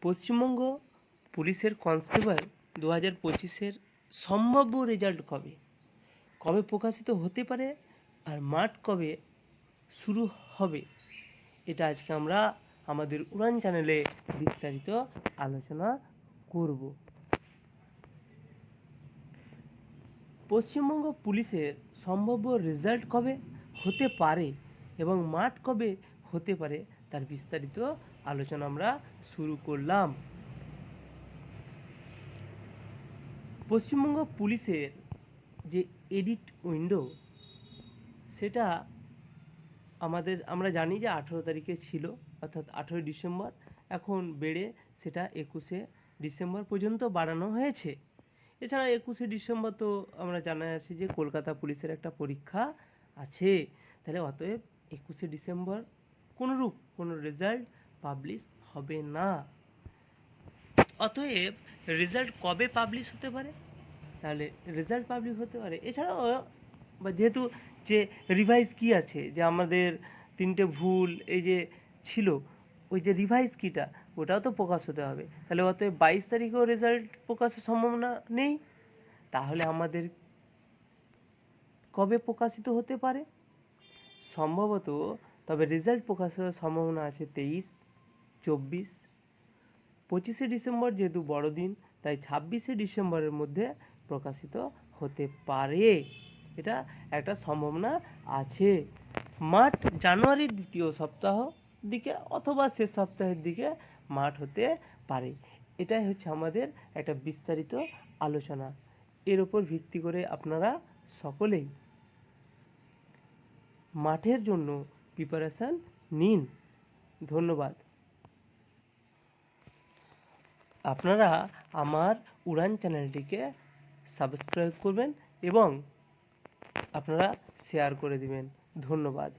পশ্চিমবঙ্গ পুলিশের কনস্টেবল 2025-এর সম্ভাব্য রেজাল্ট কবে কবে প্রকাশিত হতে পারে আর মাঠ কবে শুরু হবে, এটা আজকে আমরা আমাদের উড়ান চ্যানেলে বিস্তারিত আলোচনা করব। পশ্চিমবঙ্গ পুলিশের সম্ভাব্য রেজাল্ট কবে হতে পারে এবং মাঠ কবে হতে পারে তার বিস্তারিত আলোচনা আমরা শুরু করলাম। পশ্চিমবঙ্গ পুলিশের যে এডিট উইন্ডো সেটা আমরা জানি যে 18 তারিখে ছিল, অর্থাৎ 18 ডিসেম্বর, এখন বেড়ে সেটা 21 ডিসেম্বর পর্যন্ত বাড়ানো হয়েছে। এছাড়া 21 ডিসেম্বর তো আমরা জানা আছে যে কলকাতা পুলিশের একটা পরীক্ষা আছে, তাহলে অতএব 21 ডিসেম্বর কোনো রেজাল্ট পাবলিশ হবে না। অতএব রেজাল্ট কবে পাবলিশ হতে পারে, তাহলে রেজাল্ট পাবলিশ হতে পারে এছাড়াও বা যেহেতু যে রিভাইজ কি আছে, যে আমাদের 3টে ভুল এই যে ছিল, ওই যে রিভাইজ কিটা ওটাও তো প্রকাশ হতে হবে, তাহলে অতএব 22 তারিখেও রেজাল্ট প্রকাশের সম্ভাবনা নেই। তাহলে আমাদের কবে প্রকাশিত হতে পারে সম্ভবত, তবে রেজাল্ট প্রকাশের সম্ভাবনা আছে 23, 24, 25 ডিসেম্বর যেহেতু বড়দিন, তাই 26 ডিসেম্বরের মধ্যে প্রকাশিত হতে পারে, এটা একটা সম্ভাবনা আছে। মাঠ জানুয়ারির দ্বিতীয় সপ্তাহ দিকে অথবা শেষ সপ্তাহের দিকে মাঠ হতে পারে। এটাই হচ্ছে আমাদের একটা বিস্তারিত আলোচনা। এর উপর ভিত্তি করে আপনারা সকলেই মাঠের জন্য প্রিপারেশান নিন। ধন্যবাদ। আপনারা আমার উড়ান চ্যানেলটিকে সাবস্ক্রাইব করবেন এবং আপনারা শেয়ার করে দিবেন। ধন্যবাদ।